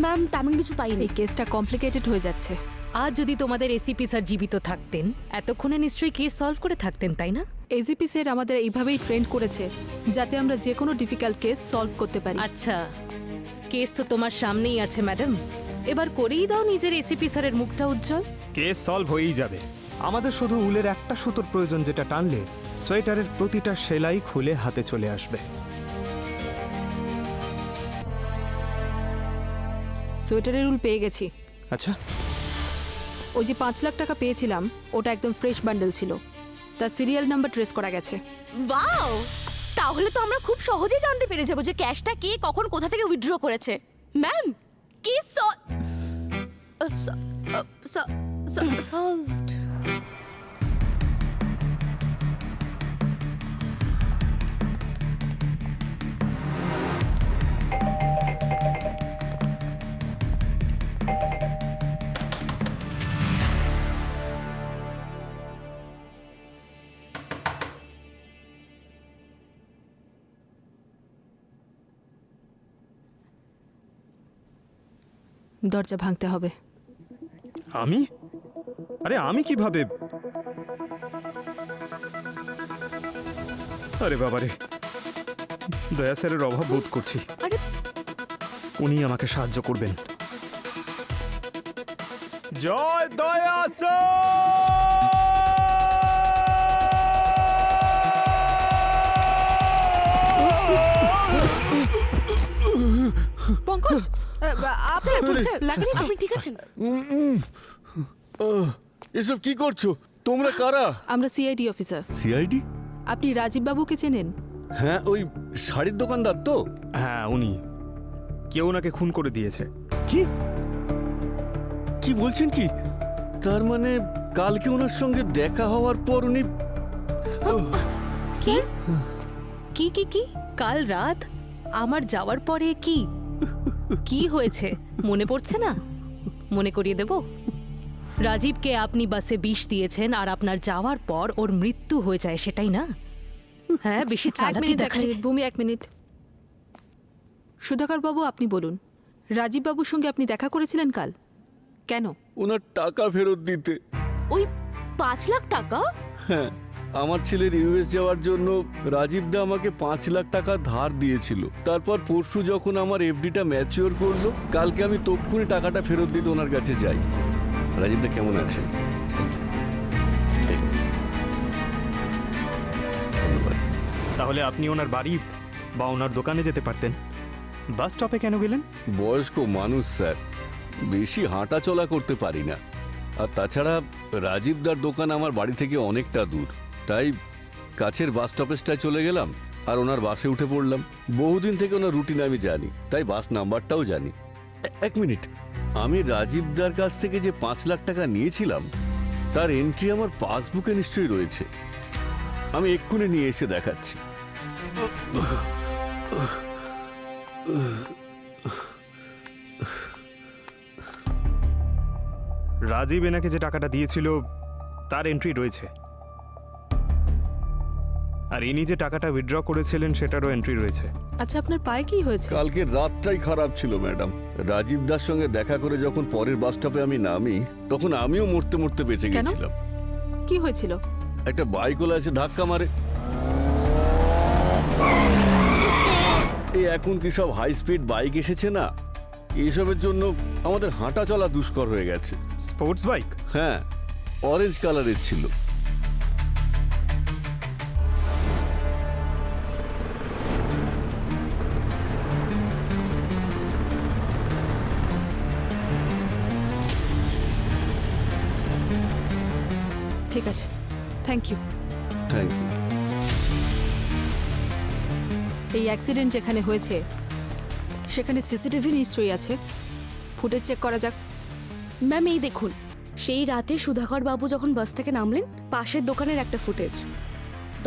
ম্যাম, তেমন কিছু পাইনি। এই কেসটা কমপ্লিকেটেড হয়ে যাচ্ছে। আর যদি তোমাদের এসিপি স্যার জীবিত থাকতেন, এতক্ষণে নিশ্চয়ই কেস সলভ করে থাকতেন, তাই না? এজিপি স্যার আমাদের এইভাবেই ট্রেন্ড করেছে যাতে আমরা যে কোনো ডিফিকাল্ট কেস সলভ করতে পারি। আচ্ছা, কেস তো তোমার সামনেই আছে ম্যাডাম, এবার করেই দাও নিজের এসিপি স্যারের মুখটা উজ্জ্বল। কেস সলভ হয়েই যাবে। আমাদের শুধু উলের একটা সুতোর প্রয়োজন, যেটা টানলে সোয়েটারের প্রতিটা সেলাই খুলে হাতে চলে আসবে। সোয়েটারের উল পেয়ে গেছি। আচ্ছা, ওই যে 5 লাখ টাকা পেয়েছিলাম ওটা একদম ফ্রেশ বান্ডেল ছিল, তার সিরিয়াল নাম্বার ট্রেস করা গেছে। ওয়াও, তাহলে তো আমরা খুব সহজেই জানতে পেরে যাবো যে ক্যাশটা কে কখন কোথা থেকে উইথড্র করেছে। Ma'am, case solved. দরজা ভাঙতে হবে। আমি? আরে আমি কিভাবে? আরে বাবারে, দয়া স্যারের অভাব বোধ করছি। উনি আমাকে সাহায্য করবেন। জয় দয়া পঙ্কজ, আপনি ঠিক আছেন? এসব কি করছো তোমরা? কারা? আমরা সিআইডি অফিসার। সিআইডি? আপনি রাজীব বাবুকে চেনেন? হ্যাঁ, ওই শাড়ির দোকানদার তো? হ্যাঁ, উনি। কেউ ওনাকে খুন করে দিয়েছে। কি কি বলছেন কি? তার মানে কালকে ওনার সঙ্গে দেখা হওয়ার পর উনি... কি কি কি কি কাল রাত আমার যাওয়ার পরে কি কি হয়েছে মনে পড়ছে না? মনে করিয়ে দেব। রাজীবকে আপনি বাসে বিষ দিয়েছেন আর আপনার যাওয়ার পর ওর মৃত্যু হয়ে যায়, সেটাই না? হ্যাঁ, বেশি চালাকি দেখায়। ভূমি, 1 মিনিট। সুধাকর বাবু, আপনি বলুন, রাজীব বাবুর সঙ্গে আপনি দেখা করেছিলেন কাল, কেন? ওনার টাকা ফেরত দিতে। ওই 5 লাখ টাকা? হ্যাঁ, আমার ছেলের ইউএস যাওয়ার জন্য রাজীব দা আমাকে 5 লাখ টাকা ধার দিয়েছিল। তারপর পরশু যখন আমার এফডিটা ম্যাচিওর করলো, কালকে আমি তক্ষুনি টাকাটা ফেরত দিতে ওনার কাছে যাই। রাজীব দা কেমন আছে? ধন্যবাদ। তাহলে আপনি ওনার বাড়ি বা ওনার দোকানে যেতে পারতেন। বাস স্টপে কেন গেলেন? বয়স্ক মানুষ স্যার, বেশি হাঁটা চলা করতে পারি না। আর তাছাড়া রাজীবদার দোকান আমার বাড়ি থেকে অনেকটা দূর, তাই কাছের বাস স্টপেজটায় চলে গেলাম আর ওনার বাসে উঠে পড়লাম। বহুদিন থেকে ওনার রুটিন আমি জানি, তাই বাস নাম্বারটাও জানি। 1 মিনিট, আমি রাজীবদার কাছ থেকে যে 5 লাখ টাকা নিয়েছিলাম তার এন্ট্রি আমার পাসবুকে নিশ্চয়ই রয়েছে। আমি এক্ষুনি নিয়ে এসে দেখাচ্ছি। রাজীব এনাকে যে টাকাটা দিয়েছিল তার এন্ট্রি রয়েছে, আর ইনি যে টাকাটা উইথড্র করেছিলেন সেটারও এন্ট্রি রয়েছে। আচ্ছা, আপনার পায়ে কি হয়েছে? কালকে রাতটাই খারাপ ছিল ম্যাডাম। রাজীব দার সঙ্গে দেখা করে যখন পরের বাস স্টপে আমি নামি, তখন আমিও মরতে মরতে বেঁচে গেছিলাম। কি হয়েছিল? একটা বাইকওয়ালা এসে ধাক্কা মারে। এই এখন কি সব হাই স্পিড বাইক এসেছে না, এইসবের জন্য আমাদের হাঁটা চলা দুষ্কর হয়ে গেছে। Sports bike? হ্যাঁ, অরেঞ্জ কালারের ছিল। ঠিক আছে, থ্যাংক ইউ। Thank you. এই অ্যাক্সিডেন্ট যেখানে হয়েছে সেখানে সিসিটিভি নিশ্চয়ই আছে, ফুটেজ চেক করা যাক। ম্যাম এই দেখুন, সেই রাতে সুধাকর বাবু যখন বাস থেকে নামলেন পাশের দোকানের একটা ফুটেজ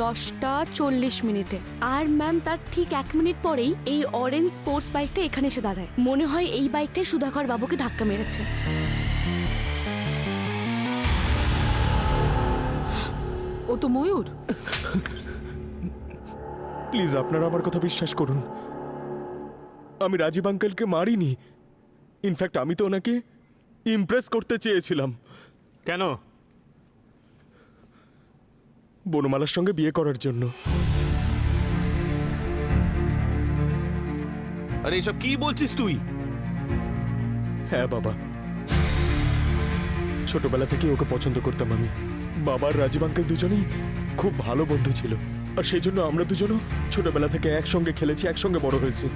10:40 আর ম্যাম তার ঠিক 1 মিনিট পরেই এই অরেঞ্জ স্পোর্টস বাইকটা এখানে এসে দাঁড়ায়। মনে হয় এই বাইকটাই সুধাকর বাবুকে ধাক্কা মেরেছে। ও তো ময়ূর। প্লিজ আপনারা আমার কথা বিশ্বাস করুন, আমি রাজীব আঙ্কেলকে মারিনি। ইনফ্যাক্ট আমি তো ওনাকে ইমপ্রেস করতে চেয়েছিলাম। কেন? বনমালার সঙ্গে বিয়ে করার জন্য। আরে এসব কি বলছিস তুই? হ্যাঁ বাবা, ছোটবেলা থেকে ওকে পছন্দ করতাম আমি। বাবা আর রাজীব আঙ্কেল দুজনেই খুব ভালো বন্ধু ছিল, আর সেই জন্য আমরা দুজনও ছোটবেলা থেকে একসঙ্গে খেলেছি, একসঙ্গে বড় হয়েছি।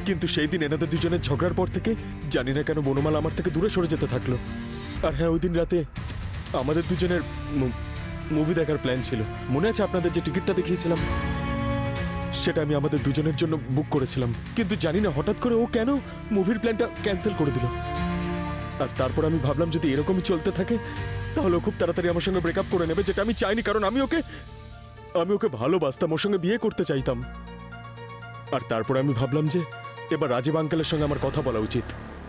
কিন্তু সেই দিন এনাদের দুজনের ঝগড়ার পর থেকে জানি না কেন বনমালা আমার থেকে দূরে সরে যেতে থাকলো। আর হ্যাঁ, ওই দিন রাতে আমাদের দুজনের মুভি দেখার প্ল্যান ছিল। মনে আছে আপনাদের যে টিকিটটা দেখিয়েছিলাম, সেটা আমি আমাদের দুজনের জন্য বুক করেছিলাম। কিন্তু জানি না হঠাৎ করে ও কেন মুভির প্ল্যানটা ক্যান্সেল করে দিল। আর তারপর আমি ভাবলাম যদি এরকমই চলতে থাকে তাহলে ও খুব তাড়াতাড়ি আমার সঙ্গে ব্রেকআপ করে নেবে, যেটা আমি চাইনি। কারণ আমি ওকে ভালোবাসতাম, ওর সঙ্গে বিয়ে করতে চাইতাম। আর তারপর আমি ভাবলাম যে এবার রাজীব আঙ্কেলের সঙ্গে আমার কথা বলা উচিত।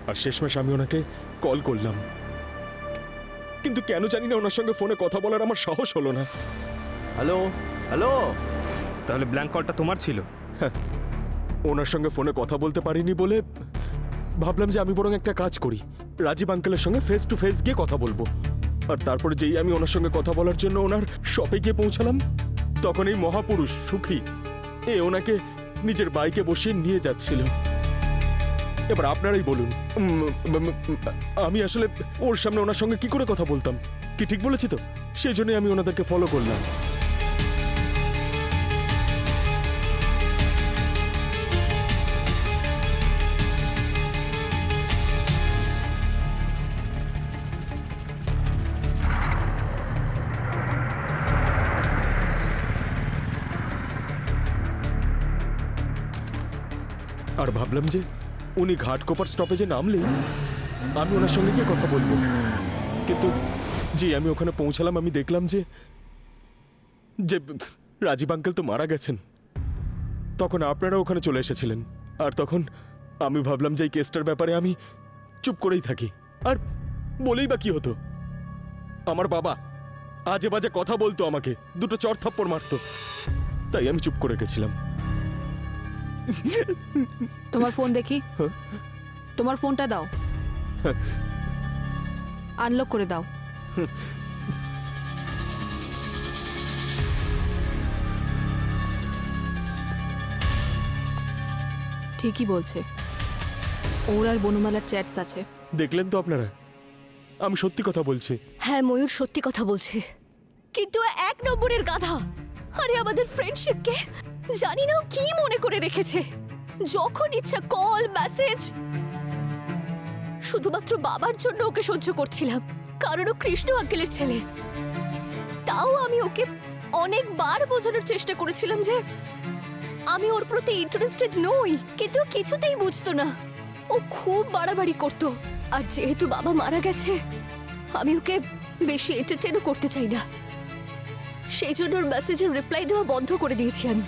আর শেষমেশ আমি ওনাকে কল করলাম, কিন্তু কেন জানি না ওনার সঙ্গে ফোনে কথা বলার আমার সাহস হলো না। হ্যালো হ্যালো, তাহলে ব্ল্যাঙ্ক কলটা তোমার ছিল? হ্যাঁ, ওনার সঙ্গে ফোনে কথা বলতে পারিনি বলে ভাবলাম যে আমি বরং একটা কাজ করি, রাজীব আঙ্কেলের সঙ্গে ফেস টু ফেস গিয়ে কথা বলবো। আর তারপরে যেই আমি ওনার সঙ্গে কথা বলার জন্য ওনার শপে গিয়ে পৌঁছালাম, তখন এই মহাপুরুষ সুখী ওনাকে নিজের বাইকে বসিয়ে নিয়ে যাচ্ছিল। এবার আপনারাই বলুন, আমি আসলে ওর সামনে ওনার সঙ্গে কি করে কথা বলতাম? কি ঠিক বলেছি তো? সেই জন্যই আমি ওনাদেরকে ফলো করলাম। আর ভাবলাম যে উনি ঘাটকোপার স্টপেজে নামলেই আমি ওনার সঙ্গে গিয়ে কথা বলবো। কিন্তু যে আমি ওখানে পৌঁছালাম, আমি দেখলাম যে যে রাজীব আঙ্কেল তো মারা গেছেন। তখন আপনারা ওখানে চলে এসেছিলেন। আর তখন আমি ভাবলাম যে এই কেসটার ব্যাপারে আমি চুপ করেই থাকি। আর বলেই বা কি হতো? আমার বাবা আজে বাজে কথা বলতো, আমাকে দুটো চড় থাপ্পড় মারতো, তাই আমি চুপ করে গেছিলাম। তোমার ফোন দেখি। তোমার ফোনটা দাও, আনলক করে দাও। ঠিকই বলছে, ওর আর বনমালার চ্যাটস আছে। দেখলেন তো আপনারা, আমি সত্যি কথা বলছি। হ্যাঁ ময়ূর সত্যি কথা বলছে, কিন্তু 1 নম্বরের গাধা। আরে আমাদের ফ্রেন্ডশিপকে জানি না কি মনে করে রেখেছে। যখন ইচ্ছা কল মেসেজ। শুধুমাত্র বাবার জন্য ওকে সহ্য করছিলাম, কারণ ও কৃষ্ণ আঙ্কেলের ছেলে। তাও আমি ওকে অনেকবার বোঝানোর চেষ্টা করেছিলাম যে আমি ওর প্রতি ইন্টারেস্টেড নই, কিন্তু কিছুতেই বুঝতো না। ও খুব বাড়াবাড়ি করতো। আর যেহেতু বাবা মারা গেছে, আমি ওকে বেশি এন্টারটেনও করতে চাই না। সেই জন্য ওর মেসেজের রিপ্লাই দেওয়া বন্ধ করে দিয়েছি আমি।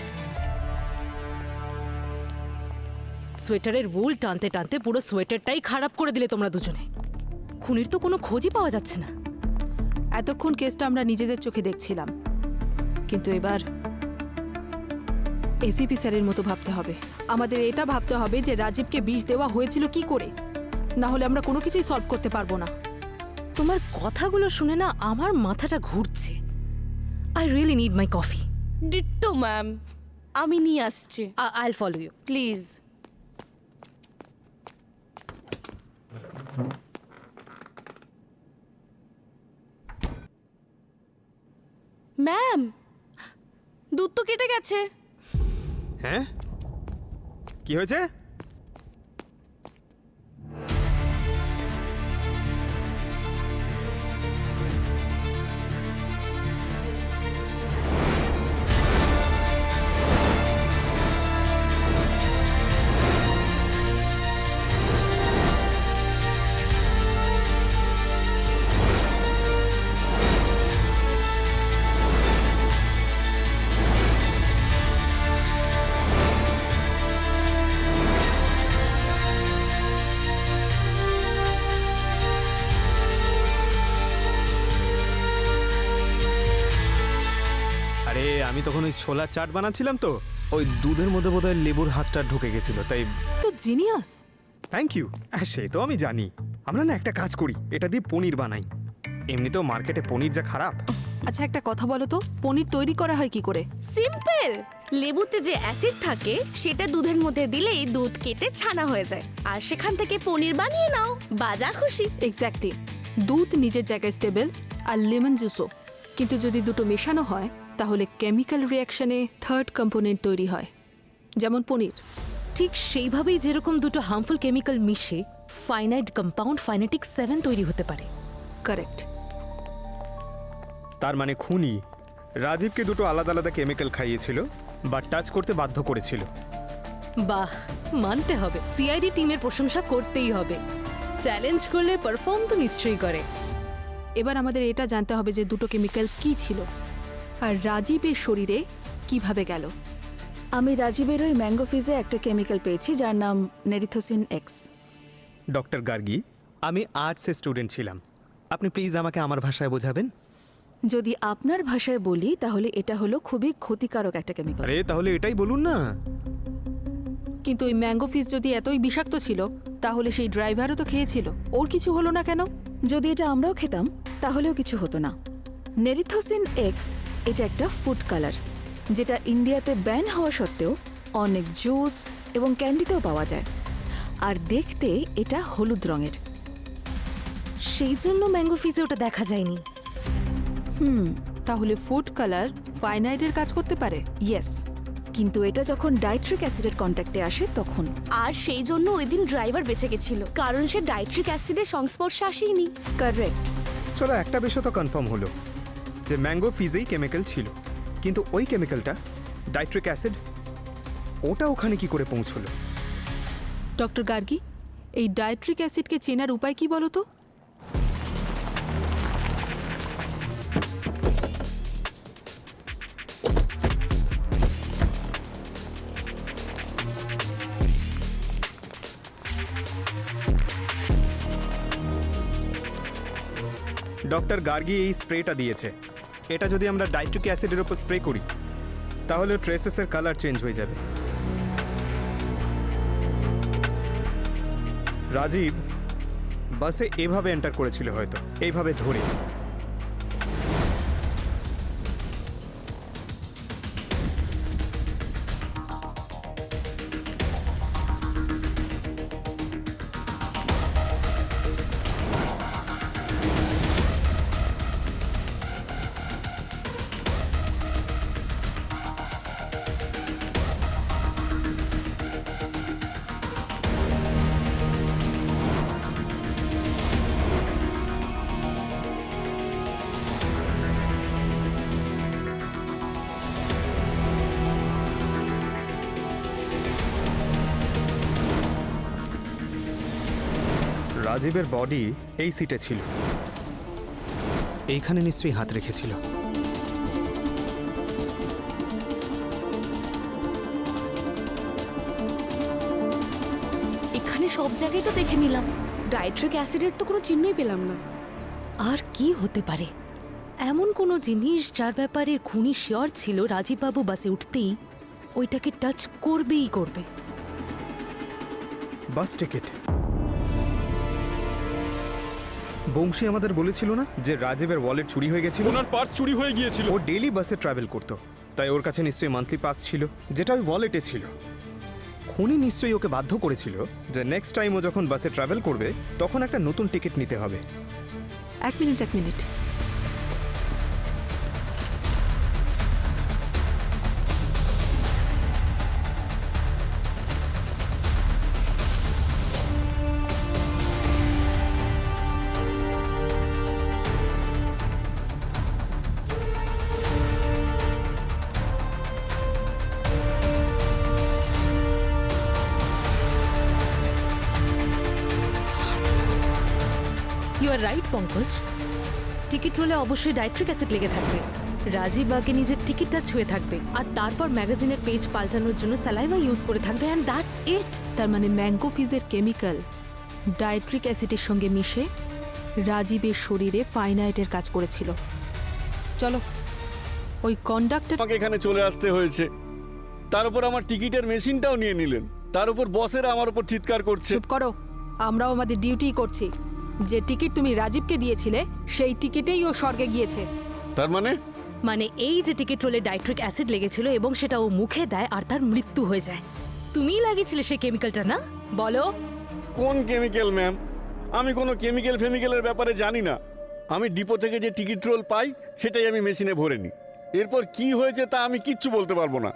সোয়েটারের উল টানতে টানতে পুরো সোয়েটারটাই খারাপ করে দিলে তোমরা দুজনে। খুনির তো কোনো খোঁজই পাওয়া যাচ্ছে না। এতক্ষণ কেসটা আমরা নিজেদের চোখে দেখছিলাম, কিন্তু এবার এসিপি স্যারের মতো ভাবতে হবে। আমাদের এটা ভাবতে হবে যে রাজীবকে বিষ দেওয়া হয়েছিল কি করে, না হলে আমরা কোনো কিছুই সলভ করতে পারবো না। তোমার কথাগুলো শুনে না আমার মাথাটা ঘুরছে। I really need my coffee. Ditto ম্যাম, আমি নিয়ে আসছি। I will follow you please. ম্যাম, দুধ তো কেটে গেছে। হ্যাঁ, কি হয়েছে? আমি তখন ওই ছোলার চাট বানাচ্ছিলাম তো ওই দুধের মধ্যে বোধহয় লেবুর হাতটা ঢুকে গেছিল, তাই তো জিনিয়াস। Thank you. সে তো আমি জানি। আমরা না একটা কাজ করি, এটা দিয়ে পনির বানাই। এমনিতেও মার্কেটে পনির যা খারাপ। আচ্ছা একটা কথা বলো তো, পনির তৈরি করা হয় কি করে? সিম্পল। লেবুতে যে অ্যাসিড থাকে সেটা দুধের মধ্যে দিলেই দুধ কেটে ছানা হয়ে যায়, আর সেখান থেকে পনির বানিয়ে নাও, বাজা খুশি। এক্স্যাক্টলি, দুধ নিজের জায়গায় স্টেবল আর লেমন জুসও, কিন্তু যদি দুটো মেশানো হয় তাহলে কেমিক্যাল রিয়াকশনে থার্ড কম্পোনেন্ট তৈরি হয়, যেমন পনির। ঠিক সেইভাবেই যেরকম দুটো হার্মফুল কেমিক্যাল মিশে ফাইনাইট কম্পাউন্ড ফাইনেটিক 7 তৈরি হতে পারে। কারেক্ট। তার মানে খুনি রাজীবকে দুটো আলাদা আলাদা কেমিক্যাল খাইয়েছিল বা টাচ করতে বাধ্য করেছিল। বাহ, মানতে হবে, সিআইডি টিমের প্রশংসা করতেই হবে। চ্যালেঞ্জ করলে পারফর্ম তো নিশ্চয়ই করে। এবার আমাদের এটা জানতে হবে যে দুটো কেমিক্যাল কি ছিল আর রাজীবের শরীরে কিভাবে গেল। আমি রাজীবের ওই ম্যাঙ্গো ফিজে একটা কেমিক্যাল পেয়েছি যার নাম নেরিথোসিন এক্স। ডক্টর গার্গী, আমি আর্টসের স্টুডেন্ট ছিলাম, আপনি প্লিজ আমাকে আমার ভাষায় বোঝাবেন। যদি আপনার ভাষায় বলি তাহলে এটা হলো খুবই ক্ষতিকারক একটা কেমিক্যাল। আরে তাহলে এটাই বলুন না। কিন্তু ওই ম্যাঙ্গো ফিস যদি এতই বিষাক্ত ছিল তাহলে সেই ড্রাইভারও তো খেয়েছিল, ওর কিছু হলো না কেন? যদি এটা আমরাও খেতাম তাহলেও কিছু হতো না। নেরিথোসিন এক্স এটা একটা ফুড কালার, যেটা ইন্ডিয়াতে ব্যান হওয়া সত্ত্বেও অনেক জুস এবং ক্যান্ডিতেও পাওয়া যায়, আর দেখতে এটা হলুদ রঙের। সেই জন্য ম্যাঙ্গো ফিজে ওটা দেখা যায়নি। তাহলে ফুড কালার ফাইনাইডের কাজ করতে পারে? ইয়েস, কিন্তু এটা যখন ডাইট্রিক অ্যাসিডের কন্ট্যাক্টে আসে তখন। আর সেই জন্য ওই দিন ড্রাইভার বেঁচে গেছিল, কারণ সে ডাইট্রিক অ্যাসিডের সংস্পর্শে আসেনি। কারেক্ট। চলো একটা বিষয় তো কনফার্ম হলো যে ম্যাঙ্গো ফিজেই কেমিক্যাল ছিল, কিন্তু ওই কেমিক্যালটা ডাইট্রিক অ্যাসিড ওটা ওখানে কি করে পৌঁছলো? ডক্টর গার্গী, এই ডায়েট্রিক অ্যাসিডকে চেনার উপায় কি বলো তো? ডক্টর গার্গী এই স্প্রেটা দিয়েছে, এটা যদি আমরা ডাইট্রিক অ্যাসিডের উপর স্প্রে করি তাহলে ট্রেসেসের কালার চেঞ্জ হয়ে যাবে। রাজীব বাসে এভাবে এন্টার করেছিল, হয়তো এইভাবে ধরে। রাজীবের বডি এই সিটে ছিল, এইখানে নিশ্চয়ই হাত রেখেছিল। এখানে সব জায়গায় তো দেখে নিলাম, ডাইট্রিক অ্যাসিডের তো কোনো চিহ্নই পেলাম না। আর কি হতে পারে? এমন কোনো জিনিস যার ব্যাপারে খুনি শিওর ছিল রাজীববাবু বাসে উঠতেই ওইটাকে টাচ করবেই করবে। বাস টিকিট। বংশী আমাদের বলেছিল না যে রাজীবের ওয়ালেট চুরি হয়ে গেছিল? ওনার পার্স চুরি হয়ে গিয়েছিল। ও ডেইলি বাসে ট্রাভেল করতো, তাই ওর কাছে নিশ্চয়ই মান্থলি পাস ছিল, যেটা ওই ওয়ালেটে ছিল। খুনি নিশ্চয়ই ওকে বাধ্য করেছিল যে নেক্সট টাইম ও যখন বাসে ট্রাভেল করবে তখন একটা নতুন টিকিট নিতে হবে। এক minute. You are right Pankaj, ticket রোলে অবশ্যই ডাইট্রিক অ্যাসিড লেগে থাকবে। রাজীব আগে নিজের টিকিটটা ছুঁয়ে থাকবে আর তারপর ম্যাগাজিনের পেজ পাল্টানোর জন্য স্যালাইভা ইউজ করে থাকবে, অ্যান্ড দ্যাটস ইট। তার মানে ম্যাঙ্গো ফিজের কেমিক্যাল ডায়েট্রিক অ্যাসিডের সঙ্গে মিশে রাজীবের শরীরে ফাইনাইটের কাজ করেছিল। চলো ওই কন্ডাক্টর আমাকে এখানে চলে আসতে হয়েছে, তার উপর আমার টিকিটের মেশিনটাও নিয়ে নিলেন, তার উপর বসেরা আমার উপর চিৎকার করছে। চুপ করো, আমরাও আমাদের ডিউটি করছি। যে টিকিট তুমি রাজীবকে দিয়েছিলে সেই টিকিটেই ও স্বর্গে গিয়েছে। তার মানে মানে এই যে টিকিট রোলে ডাইট্রিক অ্যাসিড লেগেছিল এবং সেটা ও মুখে দেয় আর তার মৃত্যু হয়ে যায়। তুমিই লাগিয়েছিলে সেই কেমিক্যালটা, না? বলো। কোন কেমিক্যাল ম্যাম? আমি কোনো কেমিক্যাল ফেমিক্যালের ব্যাপারে জানি না। আমি ডিপো থেকে যে টিকিট রোল পাই সেটাই আমি মেশিনে ভরে নিই। এরপর কি হয়েছে তা আমি কিচ্ছু বলতে পারবো না।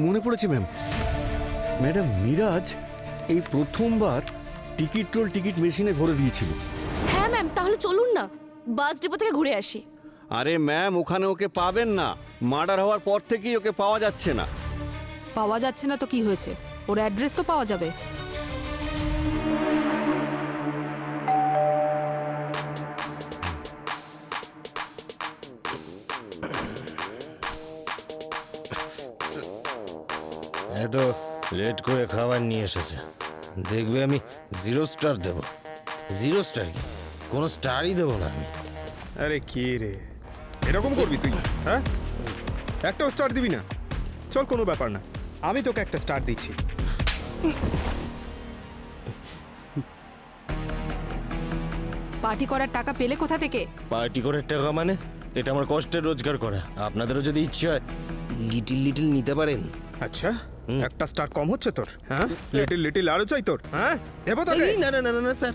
মনে পড়েছে ম্যাম, ম্যাডাম মিরাজ এই প্রথমবার টিকিট মেশিনে ভরে দিয়েছিল। হ্যাঁ ম্যাম, তাহলে চলুন না বাস ডিপো থেকে ঘুরে আসি। আরে ম্যাম, ওখানে ওকে পাবেন না। মার্ডার হওয়ার পর থেকেই ওকে পাওয়া যাচ্ছে না। পাওয়া যাচ্ছে না তো কি হয়েছে? ওর অ্যাড্রেস তো পাওয়া যাবে। এত লেট করে খাবার নিয়ে এসেছে, দেখবে আমি 0 স্টার দেব। 0 স্টার কি, কোনো স্টারই দেবো না আমি। আরে কি রে, এরকম করবি তুই? হ্যাঁ, একটাও স্টার দিবি না? চল, কোনো ব্যাপার না, আমি তোকে একটা স্টার দিচ্ছি। পার্টি করার টাকা পেলে কোথা থেকে? পার্টি করে টাকা মানে? এটা আমার কষ্টের রোজগার করা। আপনাদেরও যদি ইচ্ছে হয় লিটিল নিতে পারেন। আচ্ছা, একটা স্টার কম হচ্ছে তোর? হ্যাঁ, লিটিল আরো চাই তোর? হ্যাঁ, দেবো তোকে। না না না না স্যার,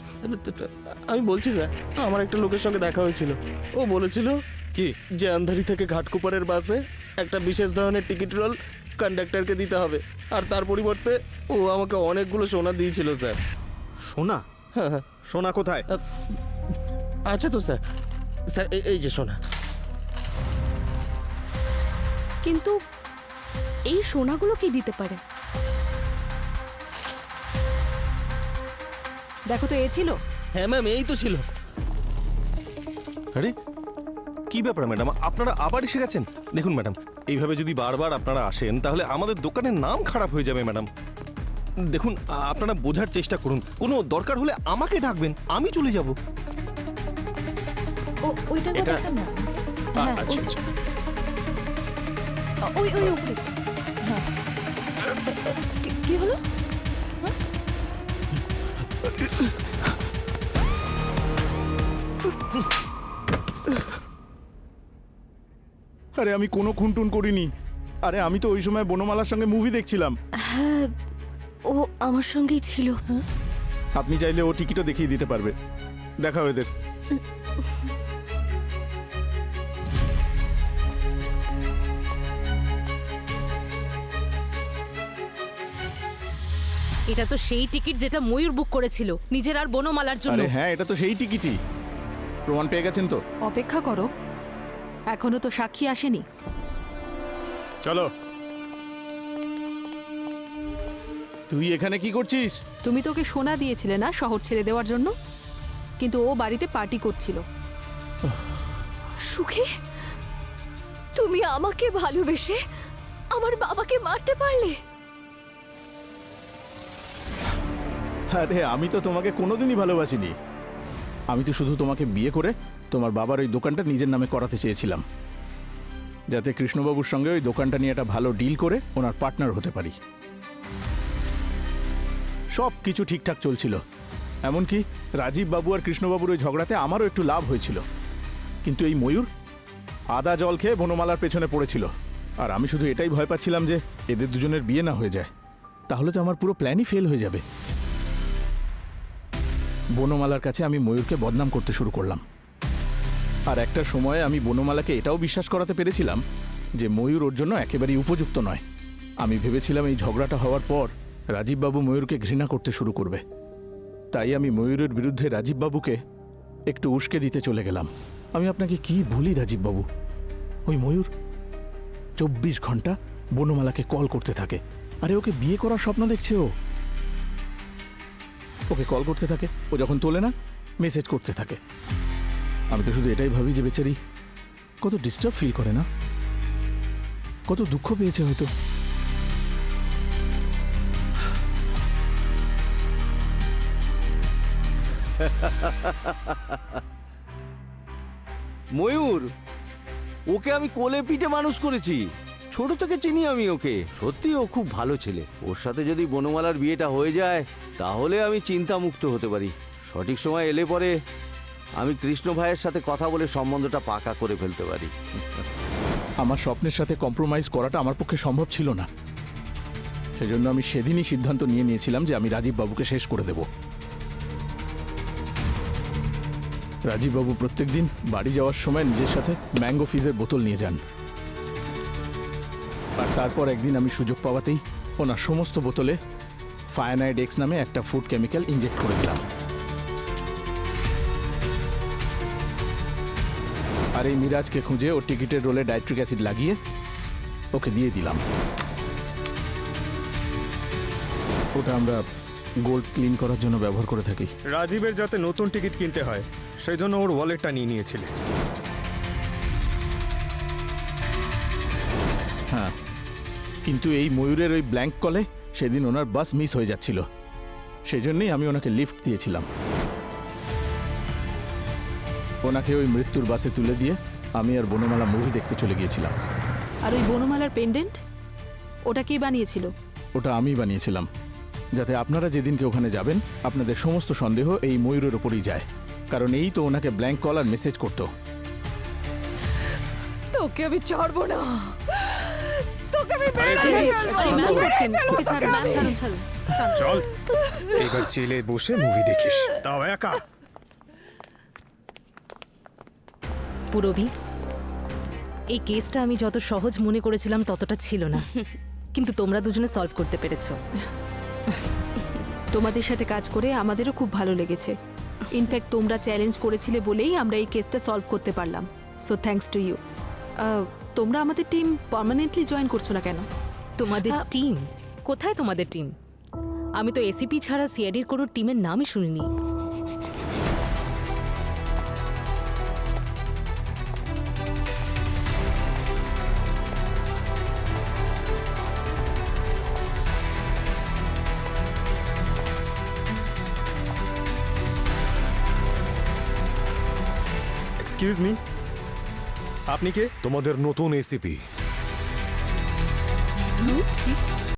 আমি বলছি স্যার, আমার একটা লোকের সঙ্গে দেখা হয়েছিল। ও বলেছিল কি যে আন্ধারি থেকে ঘাটকুপারের বাসে একটা বিশেষ ধরনের টিকিট রোল কন্ডাক্টরকে দিতে হবে, আর তার পরিবর্তে ও আমাকে অনেকগুলো সোনা দিয়েছিল স্যার। সোনা? হ্যাঁ হ্যাঁ। সোনা কোথায়? আচ্ছা তো স্যার, স্যার এই যে সোনা। কিন্তু এই সোনাগুলো কি দিতে পারে? দেখো তো, এ ছিল। হ্যাঁ ম্যাম, এই তো ছিল। আরে কি ব্যাপার ম্যাডাম, আপনারা আবার এসে গেছেন? দেখুন ম্যাডাম, এইভাবে যদি বারবার আপনারা আসেন তাহলে আমাদের দোকানের নাম খারাপ হয়ে যাবে ম্যাডাম। দেখুন, আপনারা বোঝার চেষ্টা করুন, কোনো দরকার হলে আমাকে ডাকবেন, আমি চলে যাব। ওইটা দেখান না। হ্যাঁ, ওই উপরে। হ্যাঁ, কি হলো? আরে আমি কোনো খুনটুন করিনি। আরে আমি তো ওই সময় বনমালার সঙ্গে মুভি দেখছিলাম। হ্যাঁ, ও আমার সঙ্গেই ছিল। আপনি চাইলে ও টিকিটও দেখিয়ে দিতে পারবে। দেখাও এদের। এটা তো সেই টিকিট যেটা ময়ূর বুক করেছিল নিজের আর বনমালার জন্য। আরে হ্যাঁ, এটা তো সেই টিকিটই। প্রমাণ পেয়ে গেছেন তো? অপেক্ষা করো, এখনো তো সাক্ষী আসেনি। চলো। তুই এখানে কি করছিস? তুমি তো ওকে সোনা দিয়েছিলে না শহর ছেড়ে দেওয়ার জন্য? কিন্তু ও বাড়িতে পার্টি করছিল। সুখী, তুমি আমাকে ভালোবেসে আমার বাবাকে মারতে পারলে? আরে আমি তো তোমাকে কোনোদিনই ভালোবাসিনি। আমি তো শুধু তোমাকে বিয়ে করে তোমার বাবার ওই দোকানটা নিজের নামে করাতে চেয়েছিলাম, যাতে কৃষ্ণবাবুর সঙ্গে ওই দোকানটা নিয়ে একটা ভালো ডিল করে ওনার পার্টনার হতে পারি। সব কিছু ঠিকঠাক চলছিল, এমনকি রাজীব বাবু আর কৃষ্ণবাবুর ওই ঝগড়াতে আমারও একটু লাভ হয়েছিল। কিন্তু এই ময়ূর আদা জল খেয়ে বনমালার পেছনে পড়েছিল, আর আমি শুধু এটাই ভয় পাচ্ছিলাম যে এদের দুজনের বিয়ে না হয়ে যায়, তাহলে তো আমার পুরো প্ল্যানই ফেল হয়ে যাবে। বনমালার কাছে আমি ময়ূরকে বদনাম করতে শুরু করলাম, আর একটা সময়ে আমি বনমালাকে এটাও বিশ্বাস করাতে পেরেছিলাম যে ময়ূর ওর জন্য একেবারেই উপযুক্ত নয়। আমি ভেবেছিলাম এই ঝগড়াটা হওয়ার পর রাজীববাবু ময়ূরকে ঘৃণা করতে শুরু করবে, তাই আমি ময়ূরের বিরুদ্ধে রাজীববাবুকে একটু উস্কে দিতে চলে গেলাম। আমি আপনাকে কি বলি রাজীববাবু, ওই ময়ূর 24 ঘন্টা বনমালাকে কল করতে থাকে। আরে ওকে বিয়ে করার স্বপ্ন দেখছে ও। ওকে কল করতে থাকে, ও যখন তোলে না মেসেজ করতে থাকে। আমি তো শুধু এটাই ভাবি যে বেচারি কত ডিস্টার্ব ফিল করে না, কত দুঃখ পেয়েছে হয়তো। ময়ূর, ওকে আমি কোলে পিঠে মানুষ করেছি, ছোট থেকে চিনি আমি ওকে। সত্যি ও খুব ভালো ছেলে। ওর সাথে যদি বনমালার বিয়েটা হয়ে যায় তাহলে আমি চিন্তামুক্ত হতে পারি। সঠিক সময় এলে পরে আমি কৃষ্ণ ভাইয়ের সাথে কথা বলে সম্বন্ধটা পাকা করে ফেলতে পারি। আমার স্বপ্নের সাথে কম্প্রোমাইজ করাটা আমার পক্ষে সম্ভব ছিল না। সেজন্য আমি সেদিনই সিদ্ধান্ত নিয়েছিলাম যে আমি রাজীব বাবুকে শেষ করে দেব। রাজীব বাবু প্রত্যেকদিন বাড়ি যাওয়ার সময় নিজের সাথে ম্যাঙ্গো ফিজের বোতল নিয়ে যান, আর তারপর একদিন আমি সুযোগ পাওয়াতেই ওনার সমস্ত বোতলে ফায়ানাইড এক্স নামে একটা ফুড কেমিক্যাল ইনজেক্ট করে দিলাম। আর এই মিরাজকে খুঁজে ওর টিকিটের রোলে ডাইট্রিক অ্যাসিড লাগিয়ে ওকে দিয়ে দিলাম। ওটা আমরা গোল্ড ক্লিন করার জন্য ব্যবহার করে থাকি। রাজীবের যাতে নতুন টিকিট কিনতে হয় সেই জন্য ওর ওয়ালেটটা নিয়ে নিয়েছিলে। হ্যাঁ, কিন্তু এই ময়ূরের ওই ব্ল্যাঙ্ক কলে সেদিন ওনার বাস মিস হয়ে যাচ্ছিল, সেজন্যই আমি ওনাকে লিফট দিয়েছিলাম। ওনাকে ওই মৃত্যুর বাসে তুলে দিয়ে আমি আর বনমালা মুভি দেখতে চলে গিয়েছিলাম। আর ওই বনমালার পেন্ডেন্ট ওটা কে বানিয়েছিল? ওটা আমি বানিয়েছিলাম, যাতে আপনারা যেদিনকে ওখানে যাবেন আপনাদের সমস্ত সন্দেহ এই ময়ূরের ওপরই যায়, কারণ এই তো ওনাকে ব্ল্যাঙ্ক কল আর মেসেজ করতো। তোকে আমি ছাড়বো না, তোকে আমি চল এবার জেলে বসে মুভি দেখিস, তাও একা। পুরবি, এই কেসটা আমি যত সহজ মনে করেছিলাম ততটা ছিল না, কিন্তু তোমরা দুজনে সলভ করতে পেরেছো। তোমাদের সাথে কাজ করে আমাদেরও খুব ভালো লেগেছে। ইনফ্যাক্ট তোমরা চ্যালেঞ্জ করেছিলে বলেই আমরা এই কেসটা সলভ করতে পারলাম। So thanks to you. তোমরা আমাদের টিম পার্মানেন্টলি জয়েন করছো না কেন? তোমাদের টিম? কোথায় তোমাদের টিম? আমি তো এসিপি ছাড়া সিআইডির কোনো টিমের নামই শুনিনি। এক্সকিউজ মি, আপনি কে? তোমাদের নতুন এসিপি। কি?